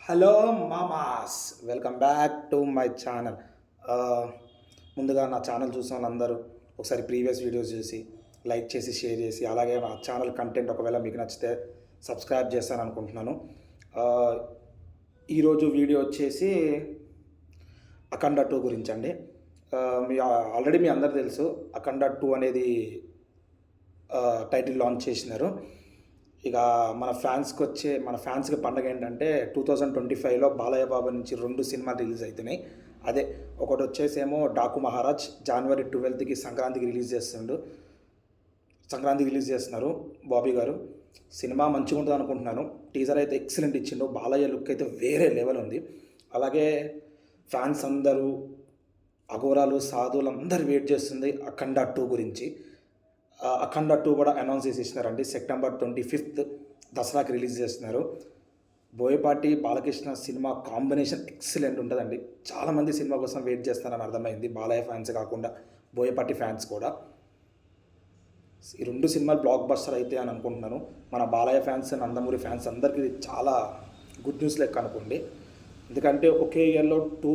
Hello మామాస్, welcome back to my channel. ముందుగా నా ఛానల్ చూసిన వాళ్ళందరూ ఒకసారి ప్రీవియస్ వీడియోస్ చూసి లైక్ చేసి షేర్ చేసి, అలాగే నా ఛానల్ కంటెంట్ ఒకవేళ మీకు నచ్చితే సబ్స్క్రైబ్ చేస్తాను అనుకుంటున్నాను. ఈరోజు వీడియో వచ్చేసి అఖండ 2 గురించి అండి. ఆల్రెడీ మీ అందరు తెలుసు, అఖండ 2 అనేది టైటిల్ లాంచ్ చేసినారు. ఇక మన ఫ్యాన్స్కి పండగ ఏంటంటే 2025లో బాలయ్య బాబు నుంచి 2 సినిమాలు రిలీజ్ అవుతున్నాయి. అదే ఒకటి వచ్చేసేమో డాకు మహారాజ్ జనవరి 12కి సంక్రాంతికి రిలీజ్ చేస్తున్నారు బాబీ గారు. సినిమా మంచిగా ఉంటుంది అనుకుంటున్నాను. టీజర్ అయితే ఎక్సలెంట్ ఇచ్చిండు. బాలయ్య లుక్ అయితే వేరే లెవెల్ ఉంది. అలాగే ఫ్యాన్స్ అందరూ, అఘోరాలు, సాధువులు అందరూ వెయిట్ చేస్తుంది అఖండ 2 గురించి. అఖండ 2 కూడా అనౌన్స్ చేసేసినారండి. సెప్టెంబర్ 25th దసరాకి రిలీజ్ చేస్తున్నారు. Boyapati Balakrishna cinema combination excellent ఉంటుందండి. చాలామంది సినిమా కోసం వెయిట్ చేస్తారని అర్థమైంది. బాలయ్య ఫ్యాన్స్ కాకుండా బోయపాటి ఫ్యాన్స్ కూడా. ఈ 2 సినిమాలు బ్లాక్ బస్టర్ అయితే అని అనుకుంటున్నాను. మన బాలయ్య ఫ్యాన్స్, నందమూరి ఫ్యాన్స్ అందరికీ చాలా గుడ్ న్యూస్ లెక్క అనుకోండి. ఎందుకంటే ఒకే ఇయర్లో 2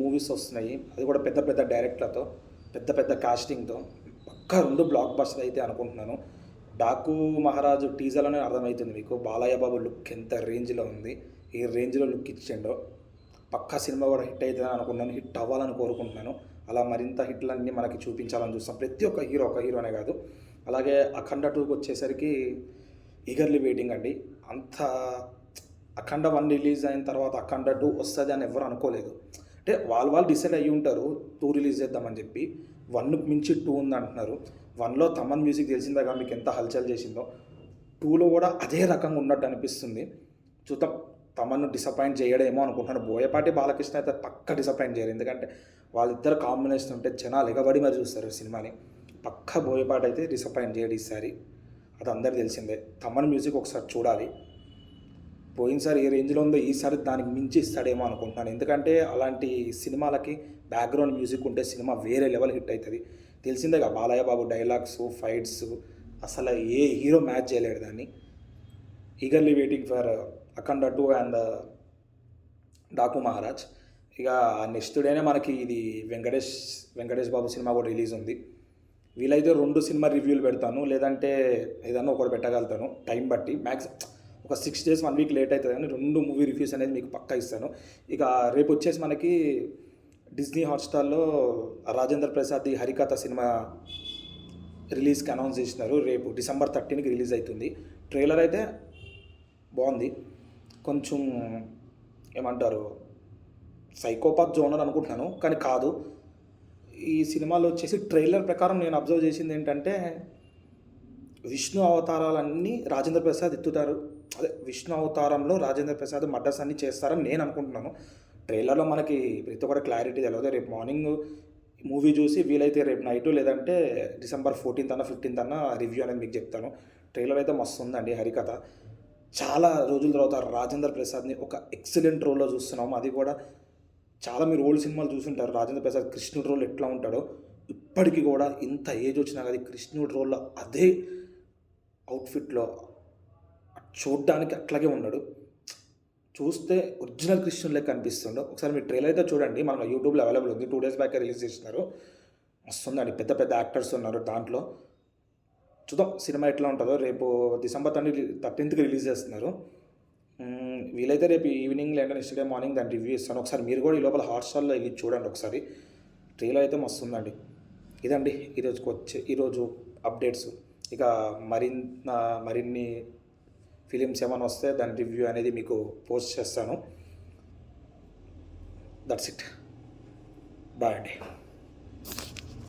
మూవీస్ వస్తున్నాయి, అది కూడా పెద్ద పెద్ద డైరెక్టర్లతో, పెద్ద పెద్ద కాస్టింగ్తో. పక్కా 2 బ్లాక్ బస్టర్ అయితే అనుకుంటున్నాను. డాకు మహారాజు టీజర్లోనే అర్థమవుతుంది మీకు బాలయ్య బాబు లుక్ ఎంత రేంజ్లో ఉంది. ఈ రేంజ్లో లుక్ ఇచ్చిండో పక్కా సినిమా కూడా హిట్ అవుతుందని అనుకున్నాను. హిట్ అవ్వాలని కోరుకుంటున్నాను. అలా మరింత హిట్లన్నీ మనకి చూపించాలని చూస్తాం. ప్రతి ఒక్క హీరోనే కాదు. అలాగే అఖండ 2కి వచ్చేసరికి ఈగర్లీ వెయిటింగ్ అండి. అంత అఖండ 1 రిలీజ్ అయిన తర్వాత అఖండ 2 వస్తుంది అని ఎవరు అనుకోలేదు. అంటే వాళ్ళు డిసైడ్ అయ్యి ఉంటారు 2 రిలీజ్ చేద్దామని చెప్పి. 1కు మించి 2 ఉంది అంటున్నారు. 1లో తమన్ మ్యూజిక్ తెలిసిందాగా మీకు ఎంత హల్చల్ చేసిందో, 2లో కూడా అదే రకంగా ఉన్నట్టు అనిపిస్తుంది. చూద్దాం, తమన్ను డిసప్పాయింట్ చేయడేమో అనుకుంటున్నాను. బోయపాటి బాలకృష్ణ అయితే పక్క డిసప్పాయింట్ చేయరు. ఎందుకంటే వాళ్ళిద్దరు కాంబినేషన్ ఉంటే జనాలు ఎగబడి మరి చూస్తారు సినిమాని. పక్క బోయపాటి అయితే డిసప్పాయింట్ చేయడు ఈసారి, అది అందరికీ తెలిసిందే. తమన్ మ్యూజిక్ ఒకసారి చూడాలి. పోయినసారి ఏ రేంజ్లో ఉందో ఈసారి దానికి మించి ఇస్తాడేమో అనుకుంటున్నాను. ఎందుకంటే అలాంటి సినిమాలకి బ్యాక్గ్రౌండ్ మ్యూజిక్ ఉంటే సినిమా వేరే లెవెల్ హిట్ అవుతుంది. తెలిసిందేగా బాలయ్య బాబు డైలాగ్స్, ఫైట్స్, అసలు ఏ హీరో మ్యాచ్ చేయలేడు దాన్ని. Eagerly waiting for Akhanda 2 and Daaku Maharaj. ఇక నెక్స్ట్ డేనే మనకి ఇది వెంకటేష్ బాబు సినిమా కూడా రిలీజ్ ఉంది. వీలైతే 2 సినిమా రివ్యూలు పెడతాను, లేదంటే ఏదన్నా ఒకటి పెట్టగలుగుతాను టైం బట్టి. ఒక 6 days 1 week లేట్ అవుతుంది కానీ 2 మూవీ రివ్యూస్ అనేది మీకు పక్కా ఇస్తాను. ఇక రేపు వచ్చేసి మనకి డిస్నీ హాట్స్టార్లో రాజేంద్ర ప్రసాద్ హరికథ సినిమా రిలీజ్కి అనౌన్స్ చేసినారు. రేపు డిసెంబర్ 13కి రిలీజ్ అవుతుంది. ట్రైలర్ అయితే బాగుంది. కొంచెం ఏమంటారు, సైకోపాత్ జోనర్ అనుకుంటున్నాను, కానీ కాదు. ఈ సినిమాలో వచ్చేసి ట్రైలర్ ప్రకారం నేను అబ్జర్వ్ చేసింది ఏంటంటే, విష్ణు అవతారాలన్నీ రాజేంద్ర ప్రసాద్ ఎత్తుతారు. అదే విష్ణు అవతారంలో రాజేంద్ర ప్రసాద్ మర్డర్స్ అన్నీ చేస్తారని నేను అనుకుంటున్నాను. ట్రైలర్లో మనకి ప్రతి ఒక్కటి క్లారిటీ తెలియదు. రేపు మార్నింగ్ మూవీ చూసి వీలైతే రేపు నైటు, లేదంటే డిసెంబర్ 14th అన్న 15th అన్న రివ్యూ అనేది మీకు చెప్తాను. ట్రైలర్ అయితే మస్తు ఉందండి. హరికథ చాలా రోజుల తర్వాత రాజేంద్ర ప్రసాద్ని ఒక ఎక్సలెంట్ రోల్లో చూస్తున్నాము. అది కూడా చాలా మీరు ఓల్డ్ సినిమాలు చూసుంటారు. రాజేంద్ర ప్రసాద్ కృష్ణుడి రోల్ ఎట్లా ఉంటాడో, ఇప్పటికీ కూడా ఇంత ఏజ్ వచ్చినా కానీ కృష్ణుడి రోల్లో అదే అవుట్ఫిట్లో చూడ్డానికి అట్లాగే ఉన్నాడు. చూస్తే ఒరిజినల్ కృష్ణుడు లెక్క అనిపిస్తుండో. ఒకసారి మీరు ట్రైలర్ అయితే చూడండి, మన యూట్యూబ్లో అవైలబుల్ ఉంది. 2 days బ్యాక్ రిలీజ్ చేసినారు. వస్తుందండి, పెద్ద పెద్ద యాక్టర్స్ ఉన్నారు దాంట్లో. చూద్దాం సినిమా ఎట్లా ఉంటుందో. రేపు డిసెంబర్ 13th రిలీజ్ చేస్తున్నారు. వీలైతే రేపు ఈవినింగ్ లేదా నెక్స్ట్ డే మార్నింగ్ దాన్ని రివ్యూ ఇస్తాను. ఒకసారి మీరు కూడా ఈ లోపల హాట్స్టార్లో వెళ్ళి చూడండి ఒకసారి. ట్రైలర్ అయితే మస్తు ఉందండి. ఇదండి ఈరోజు అప్డేట్స్. ఇక మరిన్ని ఫిలిమ్స్ ఏమైనా వస్తే దాని రివ్యూ అనేది మీకు పోస్ట్ చేస్తాను. That's it. బాయ్ అండి.